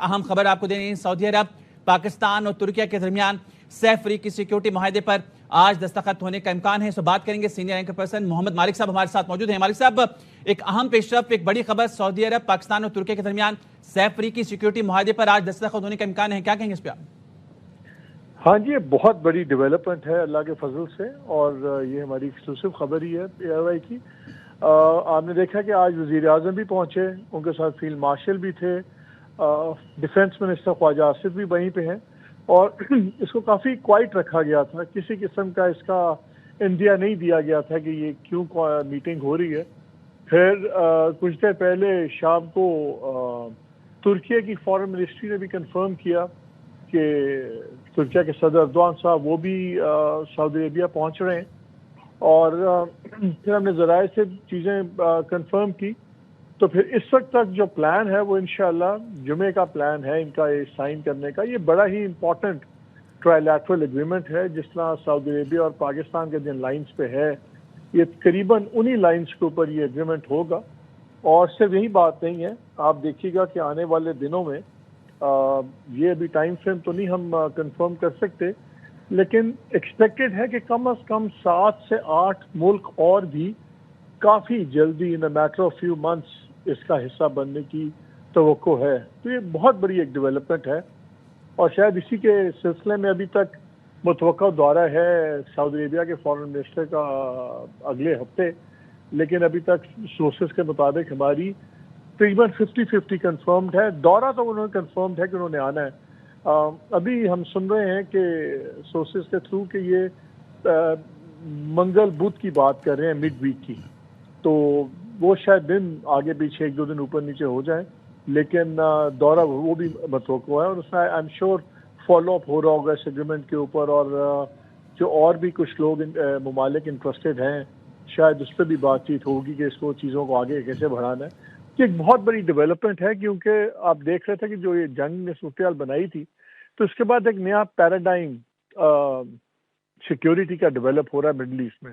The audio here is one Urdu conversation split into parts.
اہم خبر آپ کو دے رہے ہیں، سعودی عرب پاکستان اور ترکیہ کے درمیان سیف فریقی سیکیورٹی معاہدے پر آج دستخط ہونے کا امکان ہے۔ بات کریں گے سینئر اینکر پرسن محمد مالک صاحب ہمارے ساتھ موجود ہیں۔ مالک صاحب، ایک اہم پیش رفت، ایک بڑی خبر، سعودی عرب پاکستان اور ترکیہ کے درمیان سیف فریقی سیکیورٹی معاہدے پر آج دستخط ہونے کا امکان ہے، کیا کہیں گے اس پہ آپ؟ ہاں جی، یہ بہت بڑی ڈیولپمنٹ ہے اللہ کے فضل سے، اور یہ ہماری ایکسکلوسیو خبر ہی ہے پی آر آئی کی۔ آپ نے دیکھا کہ آج وزیر اعظم بھی پہنچے، ان کے ساتھ فیلڈ مارشل بھی تھے، ڈیفنس منسٹر خواجہ آصف بھی وہیں پہ ہیں، اور اس کو کافی کوائٹ رکھا گیا تھا، کسی قسم کا اس کا انڈیا نہیں دیا گیا تھا کہ یہ کیوں میٹنگ ہو رہی ہے۔ پھر کچھ دیر پہلے شام کو ترکیہ کی فارن منسٹری نے بھی کنفرم کیا کہ ترکیہ کے صدر اردوان صاحب وہ بھی سعودی عربیہ پہنچ رہے ہیں، اور پھر ہم نے ذرائع سے چیزیں کنفرم کی۔ تو پھر اس وقت تک جو پلان ہے وہ انشاءاللہ جمعے کا پلان ہے ان کا یہ سائن کرنے کا۔ یہ بڑا ہی امپورٹنٹ ٹرائی لیٹرل ایگریمنٹ ہے، جس طرح سعودی عربیہ اور پاکستان کے جن لائنز پہ ہے، یہ تقریباً انہی لائنز کے اوپر یہ ایگریمنٹ ہوگا۔ اور صرف یہی بات نہیں ہے، آپ دیکھیے گا کہ آنے والے دنوں میں یہ ابھی ٹائم فریم تو نہیں ہم کنفرم کر سکتے، لیکن ایکسپیکٹڈ ہے کہ کم از کم 7 سے 8 ملک اور بھی کافی جلدی in matter of few months اس کا حصہ بننے کی توقع ہے۔ تو یہ بہت بڑی ایک ڈیولپمنٹ ہے، اور شاید اسی کے سلسلے میں ابھی تک متوقع دورہ ہے سعودی عربیہ کے فارن منسٹر کا اگلے ہفتے، لیکن ابھی تک سورسز کے مطابق ہماری تقریباً 50-50 کنفرمڈ ہے۔ دورہ تو انہوں نے کنفرمڈ ہے کہ انہوں نے آنا ہے۔ ابھی ہم سن رہے ہیں کہ سورسز کے تھرو کہ یہ منگل بدھ کی بات کر رہے ہیں، مڈ ویک کی، تو وہ شاید دن آگے پیچھے 1-2 دن اوپر نیچے ہو جائیں، لیکن دورہ وہ بھی متوقع ہے، اور اس میں I am sure follow up ہو رہا ہوگا اس ایگریمنٹ کے اوپر، اور جو اور بھی کچھ لوگ ممالک انٹرسٹڈ ہیں شاید اس پہ بھی بات چیت ہوگی کہ اس کو چیزوں کو آگے کیسے بڑھانا ہے۔ یہ ایک بہت بڑی ڈیولپمنٹ ہے، کیونکہ آپ دیکھ رہے تھے کہ جو یہ جنگ نے صورتحال بنائی تھی، تو اس کے بعد ایک نیا پیراڈائم سیکیورٹی کا ڈیولپ ہو رہا ہے مڈل ایسٹ میں،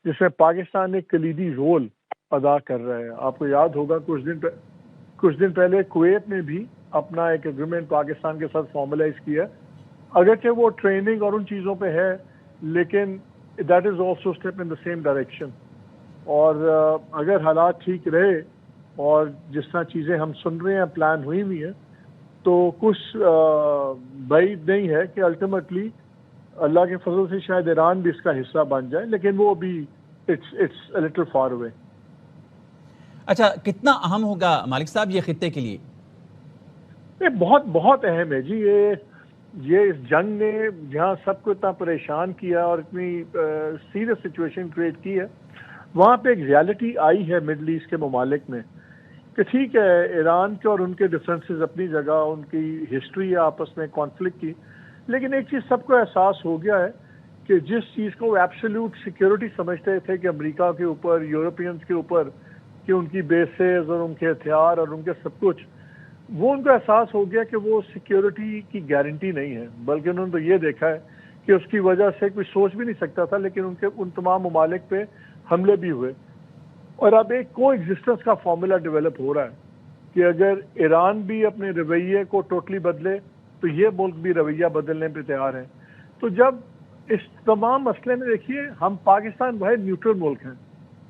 جس میں پاکستان ایک کلیدی رول ادا کر رہا ہے۔ آپ کو یاد ہوگا کچھ دن پہلے کویت نے بھی اپنا ایک ایگریمنٹ پاکستان کے ساتھ فارملائز کیا، اگرچہ وہ ٹریننگ اور ان چیزوں پہ ہے، لیکن that is also step in the same direction. اور اگر حالات ٹھیک رہے اور جس طرح چیزیں ہم سن رہے ہیں پلان ہوئی ہوئی ہیں، تو کچھ بعید نہیں ہے کہ الٹیمیٹلی اللہ کے فضل سے شاید ایران بھی اس کا حصہ بن جائے، لیکن وہ بھی it's a little far away. اچھا، کتنا اہم ہوگا مالک صاحب یہ خطے کے لیے؟ یہ بہت بہت اہم ہے جی۔ یہ اس جنگ نے جہاں سب کو اتنا پریشان کیا اور اتنی سیریس سچویشن کریٹ کی ہے، وہاں پہ ایک ریالٹی آئی ہے مڈل ایسٹ کے ممالک میں کہ ٹھیک ہے، ایران کے اور ان کے ڈفرینسز اپنی جگہ، ان کی ہسٹری ہے آپس میں کانفلکٹ کی، لیکن ایک چیز سب کو احساس ہو گیا ہے کہ جس چیز کو وہ ایبسولوٹ سیکیورٹی سمجھتے تھے کہ امریکہ کے اوپر، یورپینز کے اوپر، کہ ان کی بیسز اور ان کے ہتھیار اور ان کے سب کچھ، وہ ان کو احساس ہو گیا کہ وہ سیکیورٹی کی گارنٹی نہیں ہے، بلکہ انہوں نے تو یہ دیکھا ہے کہ اس کی وجہ سے کوئی سوچ بھی نہیں سکتا تھا، لیکن ان تمام ممالک پہ حملے بھی ہوئے، اور اب ایک کو ایگزسٹنس کا فارمولا ڈیولپ ہو رہا ہے کہ اگر ایران بھی اپنے رویے کو ٹوٹلی بدلے تو یہ ملک بھی رویہ بدلنے پہ تیار ہے۔ تو جب اس تمام مسئلے میں دیکھیے، ہم پاکستان واحد نیوٹرل ملک ہیں،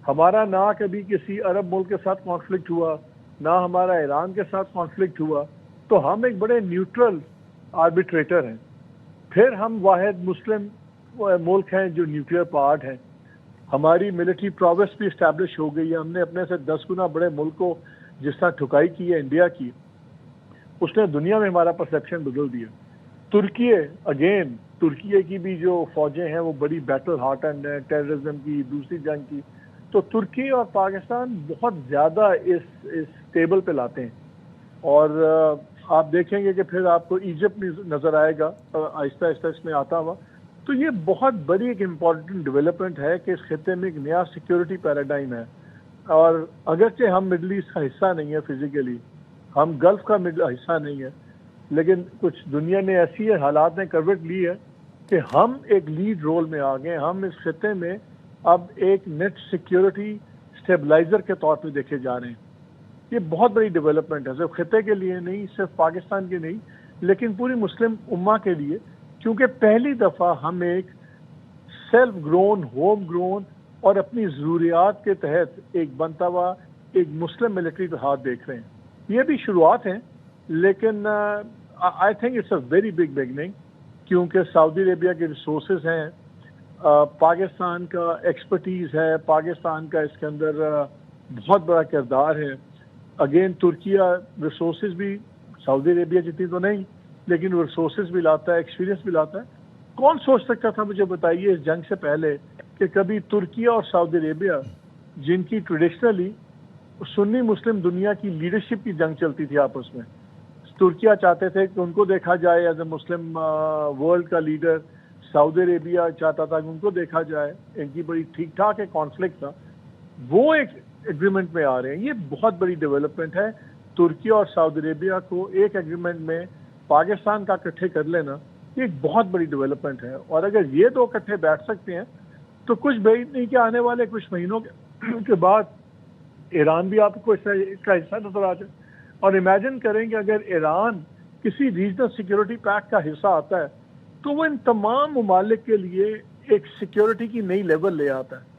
ہمارا نہ کبھی کسی عرب ملک کے ساتھ کانفلکٹ ہوا، نہ ہمارا ایران کے ساتھ کانفلکٹ ہوا، تو ہم ایک بڑے نیوٹرل آربیٹریٹر ہیں۔ پھر ہم واحد مسلم ملک ہیں جو نیوکلیئر پارٹ ہیں، ہماری ملٹری پروس بھی اسٹیبلش ہو گئی ہے، ہم نے اپنے سے 10 گنا بڑے ملک کو جس طرح ٹھکائی کی ہے انڈیا کی، اس نے دنیا میں ہمارا پرسیپشن بدل دیا۔ ترکیہ کی بھی جو فوجیں ہیں وہ بڑی بیٹل ہارٹنڈ ہیں، ٹیررزم کی، دوسری جنگ کی، تو ترکی اور پاکستان بہت زیادہ اس ٹیبل پہ لاتے ہیں، اور آپ دیکھیں گے کہ پھر آپ کو ایجپٹ نظر آئے گا آہستہ آہستہ اس میں آتا ہوا۔ تو یہ بہت بڑی ایک امپورٹنٹ ڈیولپمنٹ ہے کہ اس خطے میں ایک نیا سیکیورٹی پیراڈائم ہے، اور اگرچہ ہم مڈل ایسٹ کا حصہ نہیں ہے فزیکلی، ہم گلف کا حصہ نہیں ہے، لیکن کچھ دنیا میں ایسی حالات نے کروٹ لی ہے کہ ہم ایک لیڈ رول میں آ گئے، ہم اس خطے میں اب ایک نیٹ سیکیورٹی اسٹیبلائزر کے طور پہ دیکھے جا رہے ہیں۔ یہ بہت بڑی ڈیولپمنٹ ہے، صرف خطے کے لیے نہیں، صرف پاکستان کے نہیں، لیکن پوری مسلم امہ کے لیے، کیونکہ پہلی دفعہ ہم ایک سیلف گرون، ہوم گرون اور اپنی ضروریات کے تحت ایک بنتا ہوا ایک مسلم ملٹری اتحاد دیکھ رہے ہیں۔ یہ بھی شروعات ہیں، لیکن I think it's a very big beginning, کیونکہ سعودی عربیہ کے ریسورسز ہیں، پاکستان کا ایکسپرٹیز ہے، پاکستان کا اس کے اندر بہت بڑا کردار ہے۔ اگین ترکیہ ریسورسز بھی سعودی عربیہ جتنی تو نہیں، لیکن وہ ریسورسز بھی لاتا ہے، ایکسپیرینس بھی لاتا ہے۔ کون سوچ سکتا تھا، مجھے بتائیے، اس جنگ سے پہلے کہ کبھی ترکیہ اور سعودی عربیہ، جن کی ٹریڈیشنلی سنی مسلم دنیا کی لیڈرشپ کی جنگ چلتی تھی آپس میں، ترکیہ چاہتے تھے کہ ان کو دیکھا جائے ایز اے مسلم ورلڈ کا لیڈر، سعودی عربیہ چاہتا تھا کہ ان کو دیکھا جائے، ان کی بڑی ٹھیک ٹھاک ایک کانفلکٹ تھا، وہ ایک ایگریمنٹ میں آ رہے ہیں۔ یہ بہت بڑی ڈیولپمنٹ ہے، ترکیہ اور سعودی عربیہ کو ایک ایگریمنٹ میں پاکستان کا اکٹھے کر لینا، یہ ایک بہت بڑی ڈیولپمنٹ ہے۔ اور اگر یہ دو اکٹھے بیٹھ سکتے ہیں تو کچھ بعید نہیں کہ آنے والے کچھ مہینوں کے بعد ایران بھی آپ کو اس کا حصہ نظر آ جائے۔ اور امیجن کریں کہ اگر ایران کسی ریجنل سیکیورٹی پیکٹ کا حصہ آتا ہے تو وہ ان تمام ممالک کے لیے ایک سیکیورٹی کی نئی لیول لے آتا ہے۔